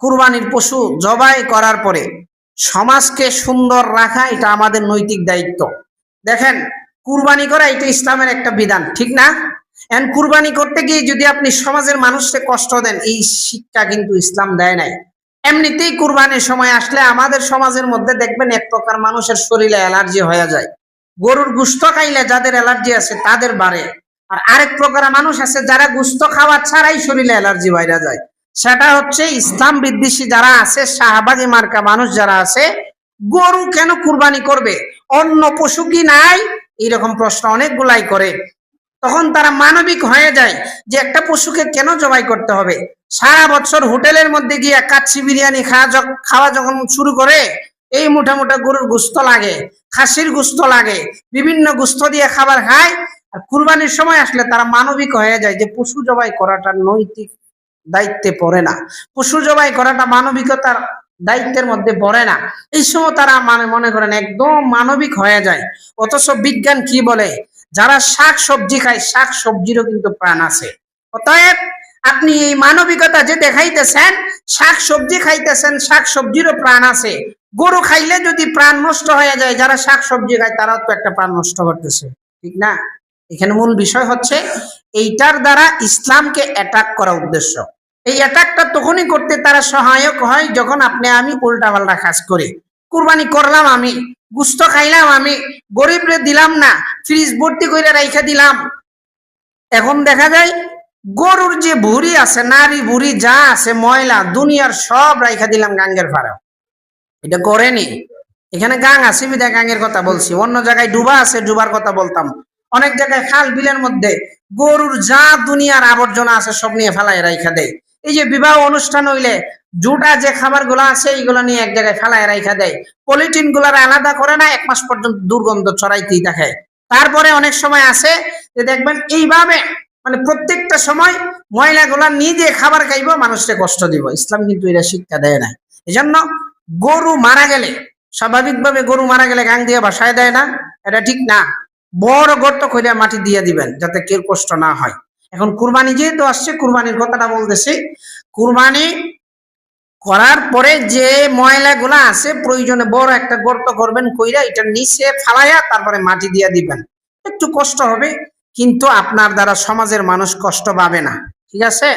কুরবানির পশু জবাই করার পরে সমাজকে সুন্দর রাখা এটা আমাদের নৈতিক দায়িত্ব। দেখেন, কুরবানি করা এটা ইসলামের একটা বিধান, ঠিক না? এন্ড কুরবানি করতে গিয়ে যদি আপনি সমাজের মানুষকে কষ্ট দেন, এই শিক্ষা কিন্তু ইসলাম দেয় নাই। এমনিতেই কুরবানির সময় আসলে আমাদের সমাজের মধ্যে দেখবেন এক প্রকার মানুষের শরীরে অ্যালার্জি হয়ে যায়। গরুর গোশত খাইলে যাদের অ্যালার্জি আছে তাদের বাড়ে, আর আরেক প্রকার মানুষ আছে যারা গোশত খাওয়া ছাড়াই শরীরে অ্যালার্জি বাইরে যায়। সেটা হচ্ছে ইসলাম বিদ্বেষী যারা আছে, শাহবাগী মার্কা মানুষ যারা আছে। গরু কেন কুরবানি করবে, অন্য পশু কি নাই, এরকম প্রশ্ন অনেকগুলাই করে। তখন তারা মানবিক হয়ে যায় যে একটা পশুকে কেন জবাই করতে হবে। সারা বছর হোটেলের মধ্যে গিয়ে কাচ্চি বিরিয়ানি খাওয়া যখন শুরু করে, এই মোটা মোটা গরুর গোশত লাগে, খাসির গোশত লাগে, বিভিন্ন গোশত দিয়ে খাবার খায়। আর কুরবানির সময় আসলে তারা মানবিক হয়ে যায় যে পশু জবাই করাটা নৈতিক দায়িত্বে পড়ে না, পশু জবাই করাটা মানবিকতার দায়িত্বের মধ্যে পড়ে না। এই সময় তারা মনে করেন একদম মানবিক হয়ে যায়। অথচ বিজ্ঞান কি বলে, যারা শাক সবজি খায়, শাক সবজিরও কিন্তু প্রাণ আছে। অতএব আপনি এই মানবিকতা যে দেখাইতেছেন, শাক সবজি খাইতেছেন, শাক সবজিরও প্রাণ আছে। গরু খাইলে যদি প্রাণ নষ্ট হয়ে যায়, যারা শাক সবজি খায় তারাও তো একটা প্রাণ নষ্ট করতেছে, ঠিক না? এখানে মূল বিষয় হচ্ছে এইটার দ্বারা ইসলামকে অ্যাটাক করা উদ্দেশ্য। এই অ্যাটাকটা তখনই করতে তারা সহায়ক হয় যখন আপনি আমি উল্টাপাল্টা কাজ করি। কুরবানি করলাম আমি, গুস্ত খাইলাম আমি, গরিবরে দিলাম না, ফ্রিজ ভর্তি করে রাইখা দিলাম। এখন দেখা যায় গরুর যে ভুঁড়ি আছে, নারী ভুঁড়ি যা আছে, ময়লা দুনিয়ার সব রাইখা দিলাম গাঙ্গের ফাড়া। এটা করেনি। এখানে গাং আছে বিধায় গাঙ্গের কথা বলছি, অন্য জায়গায় ডুবা আছে ডুবার কথা বলতাম। অনেক জায়গায় খাল বিলের মধ্যে গরুর যা দুনিয়ার আবর্জনা আছে সব নিয়ে ফেলায় রাইখা দেয়। এই যে বিবাহ অনুষ্ঠান হইলে জুটা যে খাবার গুলা আছে এইগুলো নিয়ে এক জায়গায় ফেলায় রাইখা দেয়। পলিথিন গুলার আলাদা করে না, 1 মাস পর্যন্ত দুর্গন্ধ ছড়াইতেই থাকে। তারপরে অনেক সময় আছে যে দেখবেন এইভাবে মানে প্রত্যেকটা সময় ময়লা গুলা নিজে খাবার খাইব, মানুষকে কষ্ট দিব। ইসলাম কিন্তু এটা শিক্ষা দেয় না। এই জন্য গরু মারা গেলে, স্বাভাবিকভাবে গরু মারা গেলে গাং দিয়ে বাসায় দেয় না, এটা ঠিক না। বড় গর্ত করে মাটি দিয়ে দিবেন যাতে কেউ কষ্ট না হয়। এখন কুরবানি যেহেতু আসছে, কুরবানির কথাটা বলতেছি। কুরবানি করার পরে যে ময়লা গুলা আছে প্রয়োজনে বড় একটা গর্ত করবেন, কইরা এটা নিচে ফালাইয়া তারপরে মাটি দিয়ে দিবেন। একটু কষ্ট হবে, কিন্তু আপনার দ্বারা সমাজের মানুষ কষ্ট পাবে না, ঠিক আছে?